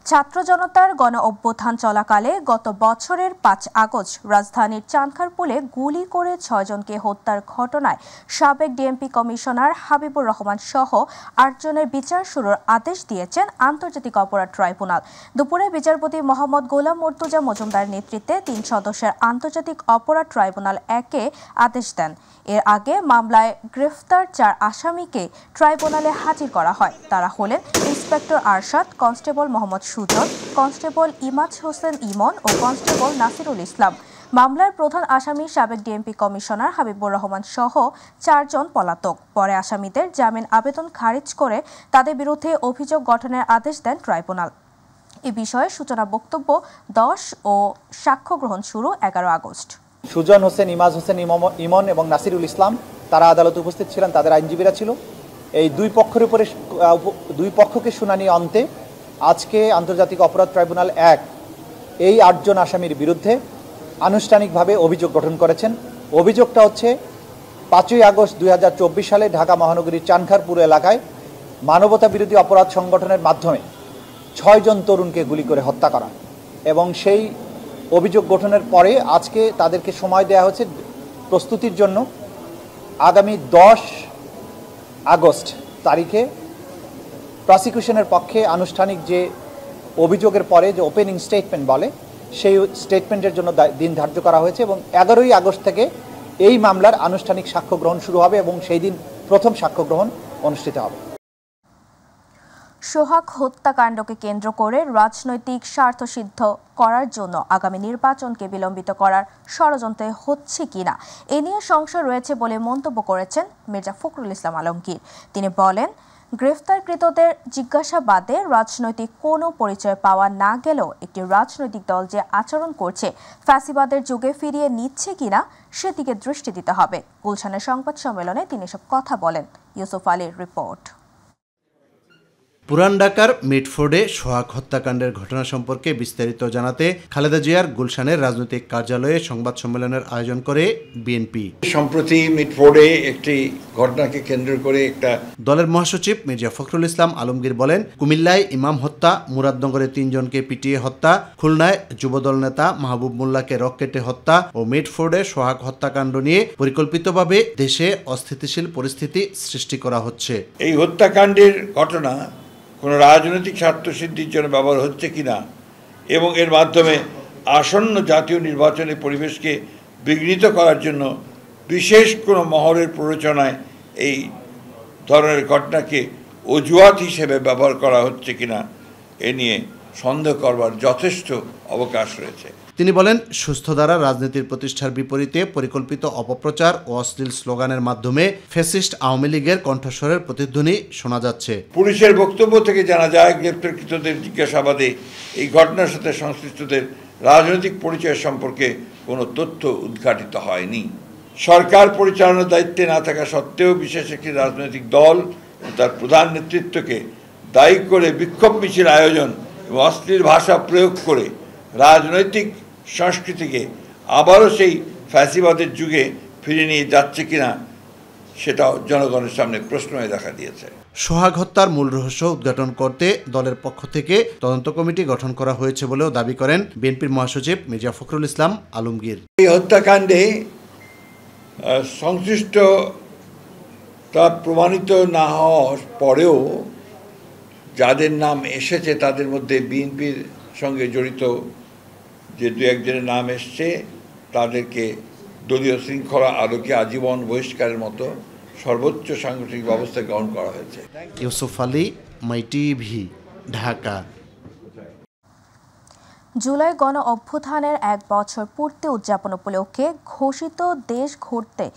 ছাত্র জনতার গণ অভ্যুত্থান চলাকালে গত বছরের ৫ আগস্ট রাজধানীর চানখারপুলে গুলি করে ৬ জনকে হত্যার ঘটনায় সাবেক ডিএমপি কমিশনার হাবিবুর রহমান সহ ৮ জনের বিচার শুরুর আদেশ দিয়েছেন আন্তর্জাতিক অপরাধ ট্রাইব্যুনাল। দুপুরে বিচারপতি মোহাম্মদ গোলাম মর্তুজা মজুমদার নেতৃত্বে ৩ সদস্যের আন্তর্জাতিক অপরাধ ট্রাইব্যুনাল ১-এ আদেশ দেন। এর আগে মামলায় গ্রেফতার ৪ আসামিকে ট্রাইব্যুনালে হাজির করা হয়। তারা হলেন inspector Arshad, constable Mohammad Sujon, constable Imaj Hossain Imon ও কনস্টেবল নাসিরুল ইসলাম। মামলার প্রধান আসামি সাবেক ডিএমপি কমিশনার হাবিবুর রহমান সহ ৪ জন পলাতক। পরে আসামিদের জামিন আবেদন খারিজ করে তাদের বিরুদ্ধে অভিযোগ গঠনের আদেশ দেন ট্রাইব্যুনাল। এ বিষয়ে সূচনা বক্তব্য ১০ ও সাক্ষ্য গ্রহণ শুরু ১১ আগস্ট। সুজন হোসেন, ইমাজ হোসেন ইমন এবং নাসিরুল ইসলাম তারা আদালতে উপস্থিত ছিলেন, তাদের আইনজীবীরা ছিল। এই দুই পক্ষকে শুনানি অন্তে আজকে আন্তর্জাতিক অপরাধ ট্রাইব্যুনাল ১ এই ৮ জন আসামির বিরুদ্ধে আনুষ্ঠানিকভাবে অভিযোগ গঠন করেছেন। অভিযোগটা হচ্ছে ৫ই আগস্ট ২০২৪ সালে ঢাকা মহানগরীর চানখারপুর এলাকায় মানবতা বিরোধী অপরাধ সংগঠনের মাধ্যমে ৬ জন তরুণকে গুলি করে হত্যা করা, এবং সেই অভিযোগ গঠনের পরে আজকে তাদেরকে সময় দেওয়া হচ্ছে প্রস্তুতির জন্য। আগামী ১০ আগস্ট তারিখে প্রসিকিউশনের পক্ষে আনুষ্ঠানিক যে অভিযোগের পরে যে ওপেনিং স্টেটমেন্ট বলে, সেই স্টেটমেন্টের জন্য দিন ধার্য করা হয়েছে এবং ১১ই আগস্ট থেকে এই মামলার আনুষ্ঠানিক সাক্ষ্য গ্রহণ শুরু হবে এবং সেই দিন প্রথম সাক্ষ্য গ্রহণ অনুষ্ঠিত হবে। সোহাগ হত্যাকাণ্ডকে কেন্দ্র করে রাজনৈতিক স্বার্থসিদ্ধ করার জন্য আগামী নির্বাচনকে বিলম্বিত করার ষড়যন্ত্র হচ্ছে কিনা এ নিয়ে সংশয় রয়েছে বলে মন্তব্য করেছেন মির্জা ফখরুল ইসলাম আলমগীর। তিনি বলেন, গ্রেফতারকৃতদের জিজ্ঞাসাবাদে রাজনৈতিক কোনো পরিচয় পাওয়া না গেলেও একটি রাজনৈতিক দল যে আচরণ করছে ফ্যাসিবাদের যুগে ফিরিয়ে নিচ্ছে কিনা সেদিকে দৃষ্টি দিতে হবে। গুলশানের সংবাদ সম্মেলনে তিনি এসব কথা বলেন। ইউসুফ আলীর রিপোর্ট। পুরান ঢাকার মিটফোর্ডে সোহাগ হত্যাকাণ্ডের ঘটনা সম্পর্কে বিস্তারিত জানাতে খালেদা জিয়ার গুলশানের রাজনৈতিক কার্যালয়ে সংবাদ সম্মেলনের আয়োজন করে বিএনপি। সম্প্রতি মিটফোর্ডে একটি ঘটনাকে কেন্দ্র করে একটা দলের মহাসচিব মির্জা ফখরুল ইসলাম আলমগীর বলেন, কুমিল্লায় ইমাম হত্যা, মুরাদনগরে ৩ জনকে পিটিয়ে হত্যা, খুলনায় যুবদল নেতা মাহবুব মোল্লাকে রকেটে হত্যা ও মিটফোর্ডে সোহাগ হত্যাকাণ্ড নিয়ে পরিকল্পিতভাবে দেশে অস্থিতিশীল পরিস্থিতি সৃষ্টি করা হচ্ছে। এই হত্যাকাণ্ডের ঘটনা কোনো রাজনৈতিক স্বার্থসিদ্ধির জন্য ব্যবহার হচ্ছে কিনা এবং এর মাধ্যমে আসন্ন জাতীয় নির্বাচনের পরিবেশকে বিঘ্নিত করার জন্য বিশেষ কোনো মহলের প্ররোচনায় এই ধরনের ঘটনাকে অজুহাত হিসেবে ব্যবহার করা হচ্ছে কিনা এ নিয়ে সন্দেহ করবার যথেষ্ট অবকাশ রয়েছে। তিনি বলেন, সুস্থ ধারা রাজনীতির প্রতিষ্ঠার বিপরীতে পরিকল্পিত অপপ্রচার ও অশ্লীল স্লোগানের মাধ্যমে ফ্যাসিস্ট আওয়ামী লীগের কণ্ঠস্বরের প্রতিধ্বনি শোনা যাচ্ছে। পুলিশের বক্তব্য থেকে জানা যায়, গ্রেপ্তারকৃতদের জিজ্ঞাসাবাদে এই ঘটনার সাথে সংশ্লিষ্টদের রাজনৈতিক পরিচয় সম্পর্কে কোনো তথ্য উদ্ঘাটিত হয়নি। সরকার পরিচালনার দায়িত্বে না থাকা সত্ত্বেও বিশেষ একটি রাজনৈতিক দল ও তার প্রধান নেতৃত্বকে দায়ী করে বিক্ষোভ মিছিল আয়োজন এবং অশ্লীল ভাষা প্রয়োগ করে রাজনৈতিক সংস্কৃতিকে আবারও সেই ফ্যাসিবাদের যুগে ফিরে নিয়ে যাচ্ছে কিনা সেটাও জনগণের সামনে প্রশ্ন হয়ে দেখা দিয়েছে। সোহাগ হত্যার মূল রহস্য উদ্ঘাটন করতে দলের পক্ষ থেকে তদন্ত কমিটি গঠন করা হয়েছে বলেও দাবি করেন বিএনপির মহাসচিব মির্জা ফখরুল ইসলাম আলমগীর। এই হত্যাকাণ্ডে সংশ্লিষ্টতা প্রমাণিত না হওয়ার পরেও যাদের নাম এসেছে তাদের মধ্যে বিএনপির সঙ্গে জড়িত যে ২-১ জনের নাম এসছে তাদেরকে দলীয় শৃঙ্খলা আলোকে আজীবন বহিষ্কারের মতো সর্বোচ্চ সাংগঠনিক ব্যবস্থা গ্রহণ করা হয়েছে। ইউসুফ আলী, মাই টিভি, ঢাকা। জুলাই গণ অভ্যুত্থানের ১ বছর পূর্তি উদযাপন উপলক্ষে ঘোষিত দেশ ঘুরতে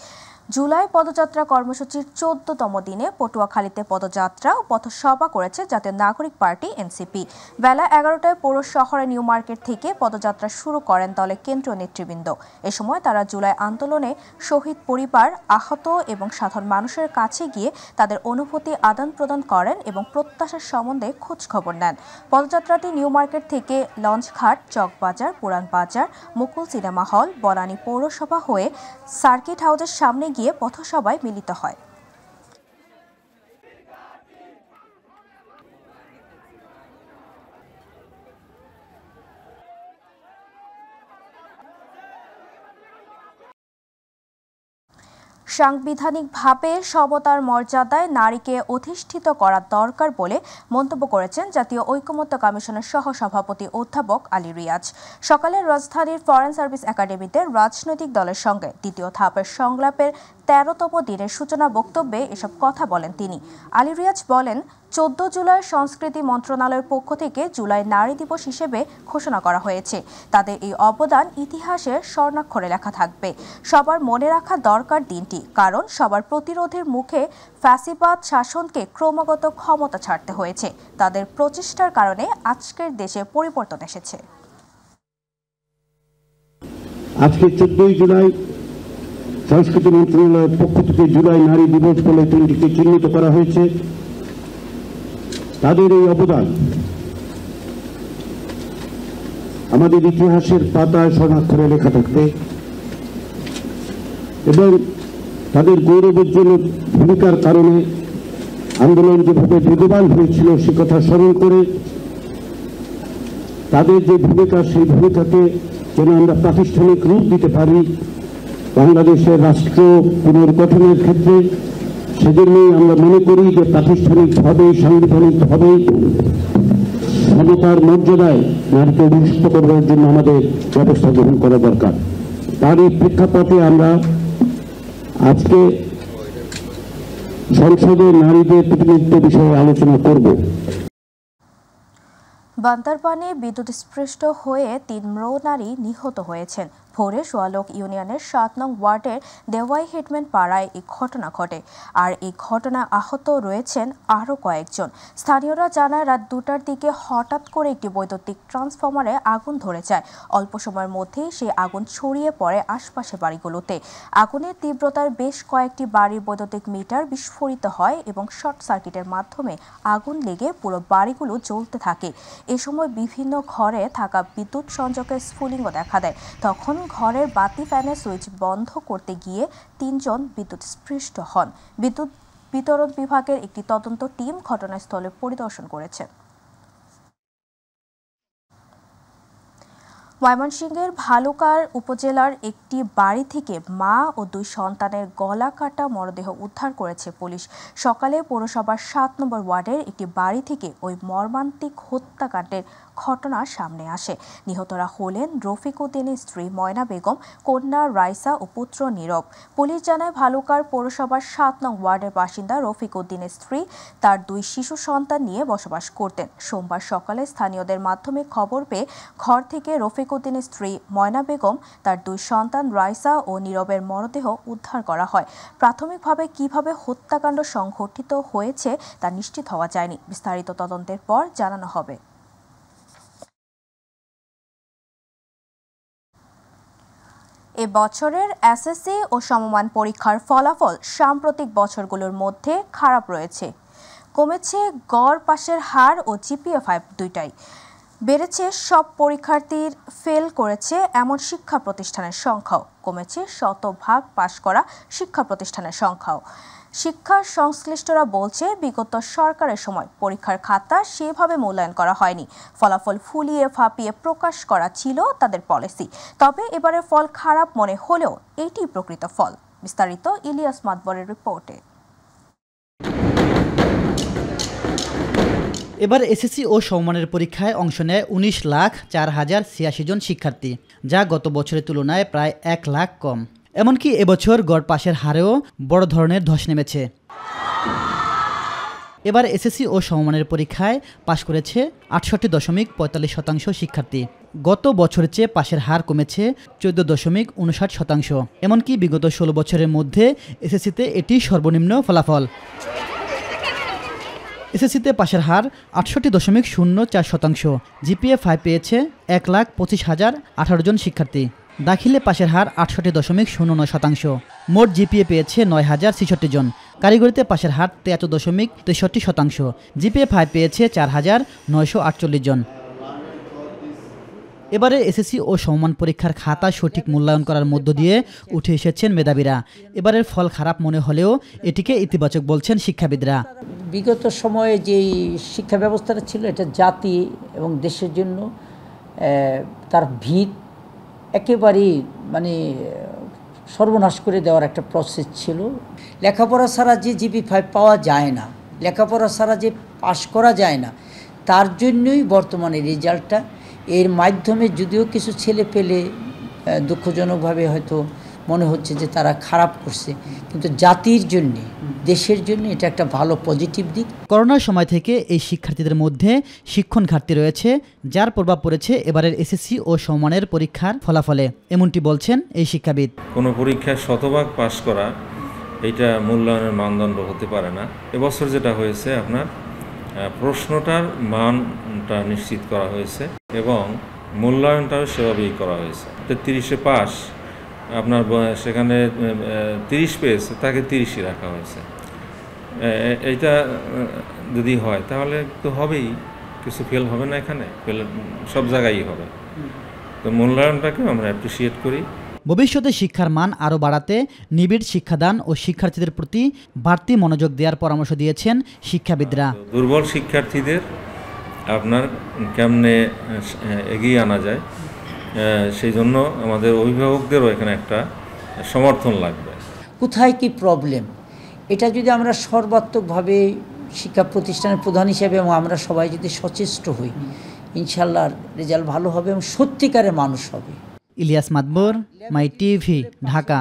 জুলাই পদযাত্রা কর্মসূচির ১৪তম দিনে পটুয়াখালীতে পদযাত্রা ও পথসভা করেছে জাতীয় নাগরিক পার্টি এনসিপি। বেলা ১১টায় পৌর শহরের নিউ মার্কেট থেকে পদযাত্রা শুরু করেন দলের কেন্দ্রীয় নেতৃবৃন্দ। এ সময় তারা জুলাই আন্দোলনে শহীদ পরিবার, আহত এবং সাধারণ মানুষের কাছে গিয়ে তাদের অনুভূতি আদান প্রদান করেন এবং প্রত্যাশার সম্বন্ধে খোঁজ খবর নেন। পদযাত্রাটি নিউ মার্কেট থেকে লঞ্চঘাট, চকবাজার, পুরান বাজার, মুকুল সিনেমা হল, বনানী পৌরসভা হয়ে সার্কিট হাউসের সামনে গিয়ে পথসভায় মিলিত হয়। সাংবিধানিকভাবে সমতার মর্যাদায় নারীকে অধিষ্ঠিত করা দরকার বলে মন্তব্য করেছেন জাতীয় ঐকমত্য কমিশনের সহসভাপতি অধ্যাপক আলী রিয়াজ। সকালে রাজধানীর ফরেন সার্ভিস একাডেমিতে রাজনৈতিক দলের সঙ্গে দ্বিতীয় ধাপের সংলাপের ১৩তম দিনের সূচনা বক্তব্যে এসব কথা বলেন তিনি। আলী রিয়াজ বলেন, ১৪ জুলাই সংস্কৃতি মন্ত্রণালয়ের পক্ষ থেকে জুলাই নারী দিবস হিসেবে ঘোষণা করা হয়েছে। তাদের এই অবদান ইতিহাসে স্বর্ণাক্ষরে লেখা থাকবে। সবার মনে রাখা দরকার দিনটি, কারণ সবার প্রতিরোধের মুখে ফ্যাসিবাদ শাসনকে ক্রমাগত ক্ষমতা ছাড়তে হয়েছে। তাদের প্রচেষ্টার কারণে আজকের দেশে পরিবর্তন এসেছে। আজকে ১৪ জুলাই সংস্কৃতি মন্ত্রণালয়ের পক্ষ থেকে জুলাই নারী দিবস বলে দিনটিকে চিহ্নিত করা হয়েছে। তাদের এই অবদান আমাদের ইতিহাসের পাতায় স্বর্ণাক্ষরে লেখা থাকবে এবং তাদের গৌরবোজ্জ্বল ভূমিকার কারণে আন্দোলন যেভাবে বেগবান হয়েছিল সে কথা স্মরণ করে তাদের যে ভূমিকা, সেই ভূমিকাকে যেন আমরা প্রাতিষ্ঠানিক রূপ দিতে পারি বাংলাদেশের রাষ্ট্র পুনর্গঠনের ক্ষেত্রে। সেজন্যই আমরা মনে করি যে প্রাতিষ্ঠানিকভাবে সাংবিধানিকভাবে সমতার মর্যাদায় নারীকে অধিষ্ঠিত করবার জন্য আমাদের ব্যবস্থা গ্রহণ করা দরকার। তার এই প্রেক্ষাপটে আমরা আজকে সংসদে নারীদের প্রতিনিধিত্ব বিষয়ে আলোচনা করব। বান্দরবানে বিদ্যুৎস্পৃষ্ট হয়ে ৩ নারী নিহত হয়েছেন। ভোরে সোয়ালোক ইউনিয়নের ৭ নং ওয়ার্ডের দেওয়াই হেডম্যান পাড়ায় এই ঘটনা ঘটে। আর এই ঘটনায় আহত রয়েছেন আরও কয়েকজন। স্থানীয়রা জানায়, রাত ২টার দিকে হঠাৎ করে একটি বৈদ্যুতিক ট্রান্সফরমারে আগুন ধরে যায়। অল্প সময়ের মধ্যেই সেই আগুন ছড়িয়ে পড়ে আশপাশের বাড়িগুলোতে। আগুনের তীব্রতার বেশ কয়েকটি বাড়ির বৈদ্যুতিক মিটার বিস্ফোরিত হয় এবং শর্ট সার্কিটের মাধ্যমে আগুন লেগে পুরো বাড়িগুলো জ্বলতে থাকে। এ সময় বিভিন্ন ঘরে থাকা বিদ্যুৎ সংযোগের স্ফুলিঙ্গ দেখা দেয়। তখন ঘরের বাতি ফ্যানের সুইচ বন্ধ করতে গিয়ে ৩ জন বিদ্যুৎস্পৃষ্ট হন। বিদ্যুৎ বিতরণ বিভাগের একটি তদন্ত টিম ঘটনাস্থলে পরিদর্শন করেছে। ময়মনসিংহের ভালুকার উপজেলার একটি বাড়ি থেকে মা ও ২ সন্তানের গলা কাটা মরদেহ উদ্ধার করেছে পুলিশ। সকালে পৌরসভার ৭ নম্বর ওয়ার্ডের একটি বাড়ি থেকে ওই মর্মান্তিক হত্যাকাণ্ডের ঘটনা সামনে আসে। নিহতরা হলেন রফিক উদ্দিনের স্ত্রী ময়না বেগম, কন্যা রাইসা ও পুত্র নীরব। পুলিশ জানায়, ভালুকার পৌরসভার ৭ নং ওয়ার্ডের বাসিন্দা রফিক উদ্দিনের স্ত্রী তার ২ শিশু সন্তান নিয়ে বসবাস করতেন। সোমবার সকালে স্থানীয়দের মাধ্যমে খবর পেয়ে ঘর থেকে রফিক উদ্দিনের স্ত্রী ময়না বেগম, তার ২ সন্তান রাইসা ও নীরবের মরদেহ উদ্ধার করা হয়। প্রাথমিকভাবে কিভাবে হত্যাকাণ্ড সংঘটিত হয়েছে তা নিশ্চিত হওয়া যায়নি। বিস্তারিত তদন্তের পর জানানো হবে। এ বছরের এসএসসি ও সমমান পরীক্ষার ফলাফল সাম্প্রতিক বছরগুলোর মধ্যে খারাপ রয়েছে। কমেছে গড় পাশের হার ও জিপিএ-5 দুইটাই। বেড়েছে সব পরীক্ষার্থীর ফেল করেছে এমন শিক্ষা প্রতিষ্ঠানের সংখ্যাও। কমেছে শতভাগ পাশ করা শিক্ষা প্রতিষ্ঠানের সংখ্যাও। শিক্ষা সংশ্লিষ্টরা বলছে, বিগত সরকারের সময় পরীক্ষার খাতা সেভাবে মূল্যায়ন করা হয়নি। ফলাফল ফুলিয়ে ফাঁপিয়ে প্রকাশ করা ছিল তাদের পলিসি। তবে এবারের ফল খারাপ মনে হলেও এটি প্রকৃত ফল। বিস্তারিত ইলিয়াস মাতবরের রিপোর্টে। এবার এসএসসি ও সমমানের পরীক্ষায় অংশ নেয় ১৯,০৪,০৮৬ জন শিক্ষার্থী, যা গত বছরের তুলনায় প্রায় ১ লাখ কম। এমনকি এবছর গড় পাশের হারেও বড় ধরনের ধস নেমেছে। এবার এসএসসি ও সমমানের পরীক্ষায় পাশ করেছে ৬৮.৪৫% শিক্ষার্থী। গত বছরের চেয়ে পাশের হার কমেছে ১৪.৫৯%। এমনকি বিগত ১৬ বছরের মধ্যে এসএসসিতে এটি সর্বনিম্ন ফলাফল। এসএসসিতে পাশের হার ৬৮.০৪%। জিপিএ-5 পেয়েছে ১,২৫,০১৮ জন শিক্ষার্থী। দাখিলে পাশের হার ৬৮.০৯%। মোট জিপিএ পেয়েছে ৯,০৬৬ জন। কারিগরিতে পাশের হার ৭৩.৬৩%। জিপিএ-5 পেয়েছে ৪,৯৪৮ জন। এবারে এসএসসি ও সমমান পরীক্ষার খাতা সঠিক মূল্যায়ন করার মধ্য দিয়ে উঠে এসেছেন মেধাবীরা। এবারের ফল খারাপ মনে হলেও এটিকে ইতিবাচক বলছেন শিক্ষাবিদরা। বিগত সময়ে যেই শিক্ষা ব্যবস্থাটা ছিল, এটা জাতি এবং দেশের জন্য তার ভিত একেবারেই সর্বনাশ করে দেওয়ার একটা প্রসেস ছিল। লেখাপড়া ছাড়া যে GP5 পাওয়া যায় না, লেখাপড়া ছাড়া যে পাশ করা যায় না, তার জন্যই বর্তমানে রেজাল্টটা। এর মাধ্যমে যদিও কিছু ছেলে পেলে দুঃখজনকভাবে হয়তো মনে হচ্ছে যে তারা খারাপ করছে, কিন্তু জাতির জন্য, দেশের জন্য এটা একটা ভালো পজিটিভ দিক। করোনার সময় থেকে এই শিক্ষার্থীদের মধ্যে শিক্ষণ ঘাটতি রয়েছে, যার প্রভাব পড়েছে এবারের SSC ও সমমানের পরীক্ষার ফলাফলে, এমনটি বলছেন এই শিক্ষাবিদ। কোনো পরীক্ষায় শতভাগ পাশ করা এটা মূল্যায়নের মানদণ্ড হতে পারে না। এবছর যেটা হয়েছে আপনার প্রশ্নটার মানটা নিশ্চিত করা হয়েছে এবং মূল্যায়নটাও সেভাবেই করা হয়েছে। 33-এ পাস, আপনার সেখানে 30 পেয়েছে, তাকে 30ই রাখা হয়েছে। এইটা যদি হয় তাহলে তো হবেই, কিছু ফেল হবে না, এখানে ফেল সব জায়গায়ই হবে। তো মূল্যায়নটাকে আমরা অ্যাপ্রিসিয়েট করি। ভবিষ্যতে শিক্ষার মান আরও বাড়াতে নিবিড় শিক্ষাদান ও শিক্ষার্থীদের প্রতি বাড়তি মনোযোগ দেওয়ার পরামর্শ দিয়েছেন শিক্ষাবিদরা। দুর্বল শিক্ষার্থীদের আপনার কেমনে এগিয়ে আনা যায়, সেই জন্য আমাদের অভিভাবকদেরও এখানে একটা সমর্থন লাগবে। কোথায় কি প্রবলেম, এটা যদি আমরা সর্বাত্মকভাবে শিক্ষা প্রতিষ্ঠানের প্রধান হিসেবে এবং আমরা সবাই যদি সচেষ্ট হই, ইনশাল্লাহ রেজাল্ট ভালো হবে এবং সত্যিকারের মানুষ হবে। ইলিয়াস মাদবর, মাই টিভি, ঢাকা।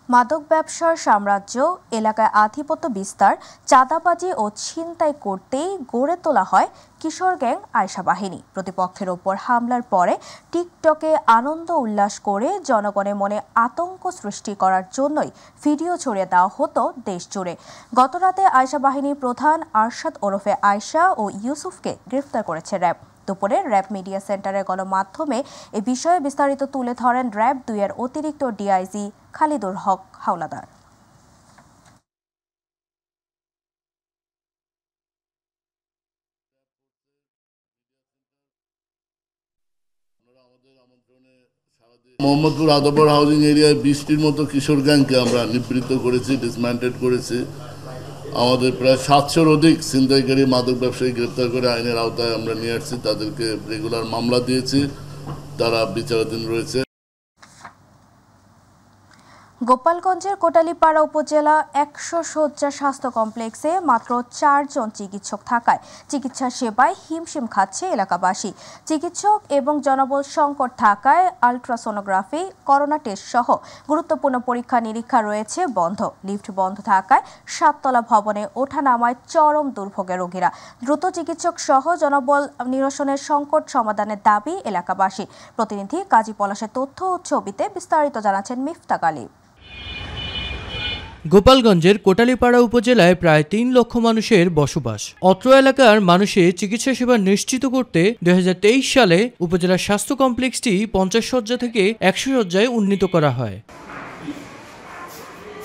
মাদক ব্যবসার সাম্রাজ্য, এলাকায় আধিপত্য বিস্তার, চাঁদাবাজি ও ছিনতাই করতেই গড়ে তোলা হয় কিশোর গ্যাং আয়শা বাহিনী। প্রতিপক্ষের ওপর হামলার পরে টিকটকে আনন্দ উল্লাস করে জনগণের মনে আতঙ্ক সৃষ্টি করার জন্যই ভিডিও ছড়িয়ে দেওয়া হতো দেশ জুড়ে। গতরাতে আয়শা বাহিনীর প্রধান আরশাদ ওরফে আয়শা ও ইউসুফকে গ্রেফতার করেছে র্যাব। দুপুরে র্যাব মিডিয়া সেন্টারের গণমাধ্যমে এ বিষয়ে বিস্তারিত তুলে ধরেন র্যাব 2-এর অতিরিক্ত ডিআইজি খালিদুল হক হাওলাদার। মোহাম্মদপুর আদবর হাউজিং এরিয়ায় 20টির মতো কিশোর গ্যাংকে আমরা নিবৃত্ত করেছি, ডিসম্যান্টেড করেছি। আমাদের প্রায় 700-র অধিক ছিনতাইকারী মাদক ব্যবসায়ী গ্রেপ্তার করে আইনের আওতায় আমরা নিয়ে আসছি। তাদেরকে রেগুলার মামলা দিয়েছি, তারা বিচারাধীন রয়েছে। গোপালগঞ্জের কোটালীপাড়া উপজেলা 100 শয্যা স্বাস্থ্য কমপ্লেক্সে মাত্র 4 জন চিকিৎসক থাকায় চিকিৎসা সেবায় হিমশিম খাচ্ছে এলাকাবাসী। চিকিৎসক এবং জনবল সংকট থাকায় আলট্রাসোনোগ্রাফি, করোনা টেস্ট সহ গুরুত্বপূর্ণ পরীক্ষা নিরীক্ষা রয়েছে বন্ধ। লিফট বন্ধ থাকায় 7তলা ভবনে ওঠানামায় চরম দুর্ভোগে রোগীরা। দ্রুত চিকিৎসক সহ জনবল নিরসনের সংকট সমাধানের দাবি এলাকাবাসী। প্রতিনিধি কাজী পলাশের তথ্য ও ছবিতে বিস্তারিত জানাচ্ছেন মিফতাক আলী। গোপালগঞ্জের কোটালীপাড়া উপজেলায় প্রায় 3 লক্ষ মানুষের বসবাস। অত্র এলাকার মানুষের চিকিৎসা সেবা নিশ্চিত করতে 2023 সালে উপজেলার স্বাস্থ্য কমপ্লেক্সটি 50 শয্যা থেকে 100 শয্যায় উন্নীত করা হয়।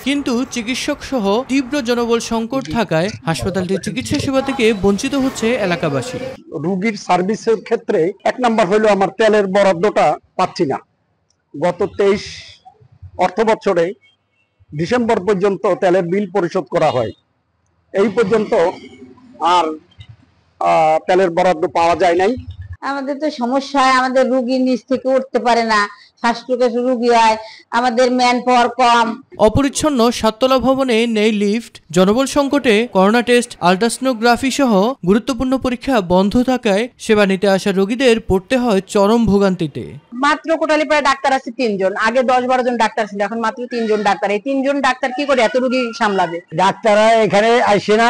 কিন্তু চিকিৎসক সহ তীব্র জনবল সংকট থাকায় হাসপাতালটির চিকিৎসা সেবা থেকে বঞ্চিত হচ্ছে এলাকাবাসী। রোগীর সার্ভিসের ক্ষেত্রে 1 নাম্বার হলো আমার তেলের বরাদ্দটা পাচ্ছি না। গত 23 অর্থ বছরে ডিসেম্বর পর্যন্ত তেলের বিল পরিশোধ করা হয়, এই পর্যন্ত আর তেলের বরাদ্দ পাওয়া যায় নাই। আমাদের তো সমস্যা হয়, আমাদের রোগী নিচ থেকে উঠতে পারে না, শ্বাসকষ্ট রোগী হয়, আমাদের ম্যান পাওয়ার কম। অপরিচ্ছন্ন 7তলা ভবনে নেই লিফট, জনবল সংকটে করোনা টেস্ট, আলট্রাসোনোগ্রাফি সহ গুরুত্বপূর্ণ পরীক্ষা বন্ধ থাকায় সেবা নিতে আসা রোগীদের পড়তে হয় চরম ভোগান্তিতে। মাত্র কোটালীপাড়ায় ডাক্তার আছে 3 জন, আগে 10-12 জন ডাক্তার ছিল, এখন মাত্র 3 জন ডাক্তার। এই 3 জন ডাক্তার কি করে এত রোগী সামলাবে? ডাক্তাররা এখানে আইসে না,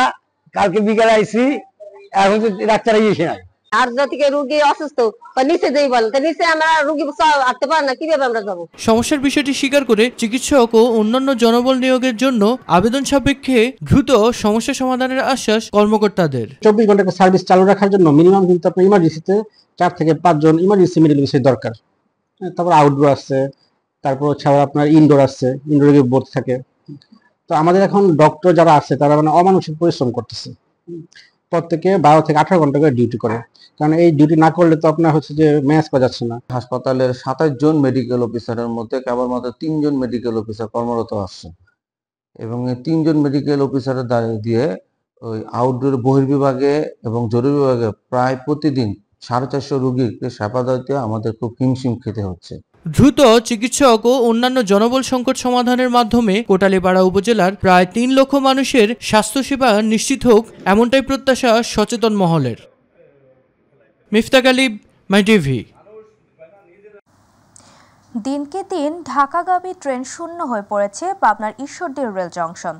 কালকে বিকেলে আইসি, এখন তো ডাক্তার আইসে না। আর থেকে রোগী অসুস্থ নিচে দেই বল, নিচে আমরা রোগী আসতে পারি না, কিভাবে আমরা যাবো? সমস্যার বিষয়টি স্বীকার করে চিকিৎসক ও অন্যান্য জনবল নিয়োগের জন্য আবেদন সাপেক্ষে দ্রুত সমস্যা সমাধানের আশ্বাস কর্মকর্তাদের। 24 ঘন্টা সার্ভিস চালু রাখার জন্য মিনিমাম কিন্তু আপনার ইমার্জেন্সিতে 4 থেকে 5 জন ইমার্জেন্সি মেডিকেল অফিসার দরকার। তারপর আউটডোর আছে, তারপর ছাড়া আপনার ইনডোর আছে, ইনডোরে বোর্ড থাকে। তো আমাদের এখন ডক্টর যারা আছে তারা মানে অমানসিক পরিশ্রম করতেছে, প্রত্যেকে 12 থেকে 18 ঘন্টা করে ডিউটি করে, কারণ এই ডিউটি না করলে তো আপনার হচ্ছে যে ম্যানেজ করা যাচ্ছে না। হাসপাতালের 27 জন মেডিকেল অফিসারের মধ্যে কেবলমাত্র 3 জন মেডিকেল অফিসার কর্মরত আছে এবং এই 3 জন মেডিকেল অফিসারের দাঁড়িয়ে দিয়ে ওই আউটডোর বহির্বিভাগে এবং জরুরি বিভাগে প্রায় প্রতিদিন 450 রোগীকে সেবা দিতে আমাদের খুব হিমশিম খেতে হচ্ছে। দ্রুত চিকিৎসক ও অন্যান্য জনবল সংকট সমাধানের মাধ্যমে কোটালীপাড়া উপজেলার প্রায় ৩ লক্ষ মানুষের স্বাস্থ্যসেবা নিশ্চিত হোক, এমনটাই প্রত্যাশা সচেতন মহলের। মিফতাক আলী, মাই টিভি। দিনকে দিন ঢাকাগামী ট্রেন শূন্য হয়ে পড়েছে পাবনার ঈশ্বরদী রেল জংশন।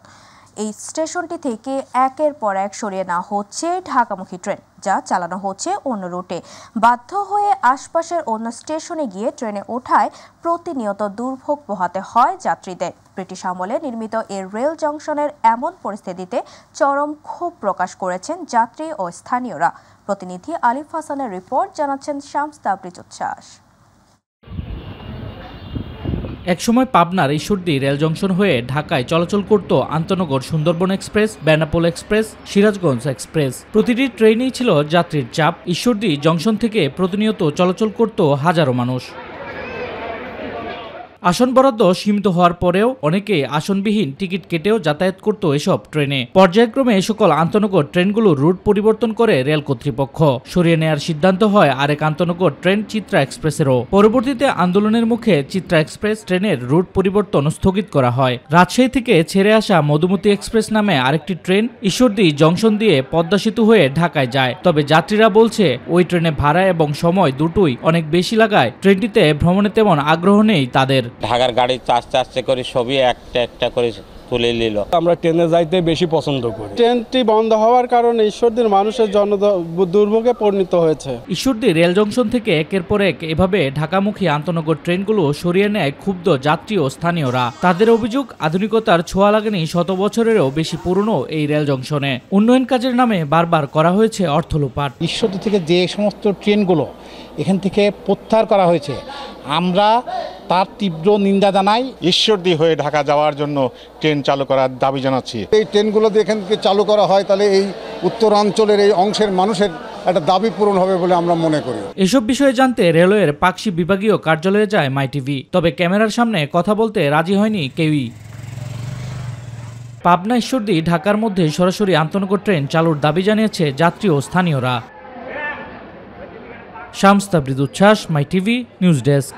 এই স্টেশনটি থেকে একের পর এক সরিয়ে নেওয়া হচ্ছে ঢাকামুখী ট্রেন, যা চালানো হচ্ছে অন্য রুটে। বাধ্য হয়ে আশপাশের অন্য স্টেশনে গিয়ে ট্রেনে ওঠায় প্রতিনিয়ত দুর্ভোগ পোহাতে হয় যাত্রীদের। ব্রিটিশ আমলে নির্মিত এই রেল জংশনের এমন পরিস্থিতিতে চরম ক্ষোভ প্রকাশ করেছেন যাত্রী ও স্থানীয়রা। প্রতিনিধি আলিফ হাসানের রিপোর্ট, জানাচ্ছেন শামস তাবরিজ উচ্ছ্বাস। একসময় পাবনার ঈশ্বরদী রেল জংশন হয়ে ঢাকায় চলাচল করত আন্তনগর Sundarban express, Benapole express, Sirajganj express. প্রতিটি ট্রেনেই ছিল যাত্রীর চাপ। ঈশ্বরদী জংশন থেকে প্রতিনিয়ত চলাচল করত হাজারো মানুষ। আসন বরাদ্দ সীমিত হওয়ার পরেও অনেকে আসনবিহীন টিকিট কেটেও যাতায়াত করত এসব ট্রেনে। পর্যায়ক্রমে এ সকল আন্তনগর ট্রেনগুলোর রুট পরিবর্তন করে রেল কর্তৃপক্ষ। সরিয়ে নেওয়ার সিদ্ধান্ত হয় আরেক আন্তনগর ট্রেন চিত্রা এক্সপ্রেসেরও। পরবর্তীতে আন্দোলনের মুখে চিত্রা এক্সপ্রেস ট্রেনের রুট পরিবর্তন স্থগিত করা হয়। রাজশাহী থেকে ছেড়ে আসা মধুমতি এক্সপ্রেস নামে আরেকটি ট্রেন ঈশ্বরদী জংশন দিয়ে পদ্মা সেতু হয়ে ঢাকায় যায়। তবে যাত্রীরা বলছে ওই ট্রেনে ভাড়া এবং সময় দুটোই অনেক বেশি লাগায় ট্রেনটিতে ভ্রমণে তেমন আগ্রহ নেই তাদের। ঢাকার গাড়ি আস্তে আস্তে করে সবই একটা একটা করে তুলে নিল। আমরা ট্রেনে যাইতে বেশি পছন্দ করি। ট্রেনটি বন্ধ হওয়ার কারণে ঈশ্বরদীর মানুষের দুর্ভোগে পরিণত হয়েছে। ঈশ্বরদী রেল জংশন থেকে একের পর এক এভাবে ঢাকামুখী আন্তনগর ট্রেনগুলো সরিয়ে নেয় ক্ষুব্ধ যাত্রী ও স্থানীয়রা। তাদের অভিযোগ, আধুনিকতার ছোঁয়া লাগেনি শত বছরেরও বেশি পুরনো এই রেল জংশনে। উন্নয়ন কাজের নামে বারবার করা হয়েছে অর্থ লোপাট। ঈশ্বরদী থেকে যে সমস্ত ট্রেনগুলো এখান থেকে প্রত্যাহার করা হয়েছে, আমরা তার তীব্র নিন্দা জানাই। ঈশ্বরদী হয়ে ঢাকা যাওয়ার জন্য ট্রেন চালু করার দাবি জানাচ্ছি। এই ট্রেনগুলো যদি এখান থেকে চালু করা হয় তাহলে এই উত্তরাঞ্চলের এই অংশের মানুষের একটা দাবি পূরণ হবে বলে আমরা মনে করি। এসব বিষয়ে জানতে রেলওয়ের পাকশি বিভাগীয় কার্যালয়ে যায় মাই টিভি। তবে ক্যামেরার সামনে কথা বলতে রাজি হয়নি কেউই। পাবনা ঈশ্বরদী ঢাকার মধ্যে সরাসরি আন্তনগর ট্রেন চালুর দাবি জানিয়েছে যাত্রী ও স্থানীয়রা। শামস তাবরিজ উচ্ছ্বাস, মাই টিভি নিউজ ডেস্ক।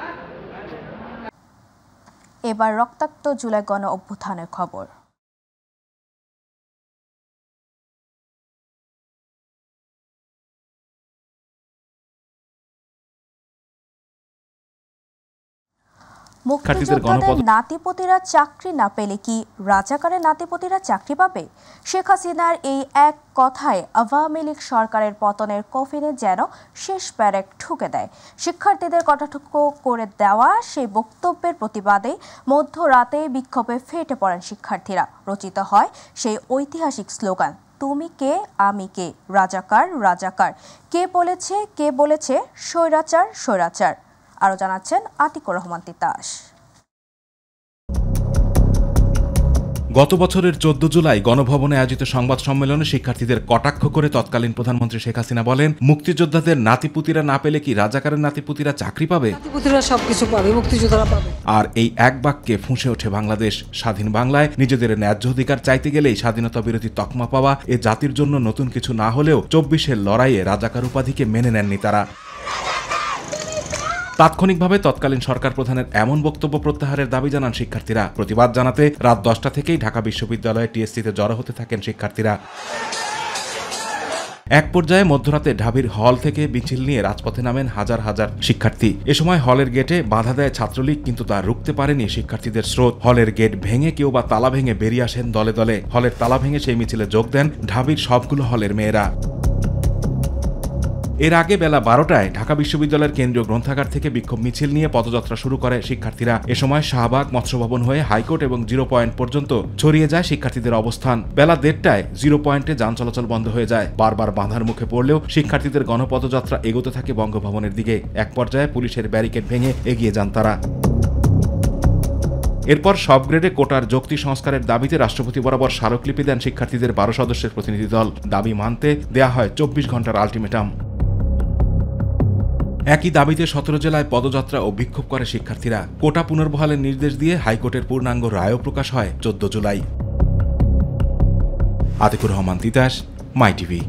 এবার রক্তাক্ত জুলাই গণ অভ্যুত্থানের খবর। মুক্তিযোদ্ধাদের নাতিপতিরা চাকরি না পেলে কি রাজাকারের নাতিপতিরা চাকরি পাবে? শেখ হাসিনার এই এক কথায় আওয়ামী লীগ সরকারের পতনের কফিনে যেন শেষ প্যারেক ঠুকে দেয়। শিক্ষার্থীদের কটাক্ষ করে দেওয়া সেই বক্তব্যের প্রতিবাদে মধ্যরাতে বিক্ষোভে ফেটে পড়েন শিক্ষার্থীরা। রচিত হয় সেই ঐতিহাসিক স্লোগান, তুমি কে আমি কে, রাজাকার রাজাকার, কে বলেছে স্বৈরাচার স্বৈরাচার। আরো জানাচ্ছেন আতিকুর রহমান তিতাস। গত বছরের 14 জুলাই গণভবনে আয়োজিত সংবাদ সম্মেলনে শিক্ষার্থীদের কটাক্ষ করে তৎকালীন প্রধানমন্ত্রী শেখ হাসিনা বলেন, মুক্তিযোদ্ধাদের নাতিপুতিরা না পেলে কি রাজাকারের নাতিপুতিরা চাকরি পাবে? নাতিপুতিরা সবকিছু পাবে, মুক্তিযোদ্ধারা পাবে। আর এই এক বাক্যে ফুঁসে ওঠে বাংলাদেশ। স্বাধীন বাংলায় নিজেদের ন্যায্য অধিকার চাইতে গেলেই স্বাধীনতা বিরোধী তকমা পাওয়া এ জাতির জন্য নতুন কিছু না হলেও 24-এর লড়াইয়ে রাজাকার উপাধিকে মেনে নেননি তারা। তাৎক্ষণিকভাবে তৎকালীন সরকার প্রধানের এমন বক্তব্য প্রত্যাহারের দাবি জানান শিক্ষার্থীরা। প্রতিবাদ জানাতে রাত 10টা থেকেই ঢাকা বিশ্ববিদ্যালয়ে টিএসসিতে জড়ো হতে থাকেন শিক্ষার্থীরা। এক পর্যায়ে মধ্যরাতে ঢাবির হল থেকে মিছিল নিয়ে রাজপথে নামেন হাজার হাজার শিক্ষার্থী। এ সময় হলের গেটে বাধা দেয় ছাত্রলীগ, কিন্তু তা রুখতে পারেনি শিক্ষার্থীদের স্রোত। হলের গেট ভেঙে কেউ বা তালা ভেঙে বেরিয়ে আসেন দলে দলে। হলের তালা ভেঙে সেই মিছিলে যোগ দেন ঢাবির সবগুলো হলের মেয়েরা। এর আগে বেলা 12টায় ঢাকা বিশ্ববিদ্যালয়ের কেন্দ্রীয় গ্রন্থাগার থেকে বিক্ষোভ মিছিল নিয়ে পদযাত্রা শুরু করে শিক্ষার্থীরা। এ সময় শাহবাগ, মৎস্য ভবন হয়ে হাইকোর্ট এবং 0 পয়েন্ট পর্যন্ত ছড়িয়ে যায় শিক্ষার্থীদের অবস্থান। বেলা 1:30টায় 0 পয়েন্টে যান চলাচল বন্ধ হয়ে যায়। বারবার বাঁধার মুখে পড়লেও শিক্ষার্থীদের গণপদযাত্রা এগোতে থাকে বঙ্গভবনের দিকে। এক পর্যায়ে পুলিশের ব্যারিকেড ভেঙে এগিয়ে যান তারা। এরপর সব গ্রেডে কোটার যৌক্তিক সংস্কারের দাবিতে রাষ্ট্রপতি বরাবর স্মারকলিপি দেন শিক্ষার্থীদের 12 সদস্যের প্রতিনিধি দল। দাবি মানতে দেয়া হয় 24 ঘন্টার আলটিমেটাম। একই দাবিতে 17 জেলায় পদযাত্রা ও বিক্ষোভ করে শিক্ষার্থীরা। কোটা পুনর্বহালের নির্দেশ দিয়ে হাইকোর্টের পূর্ণাঙ্গ রায়ও প্রকাশ হয় 14 জুলাই। আতিকুর রহমান তিতাস, মাই টিভি।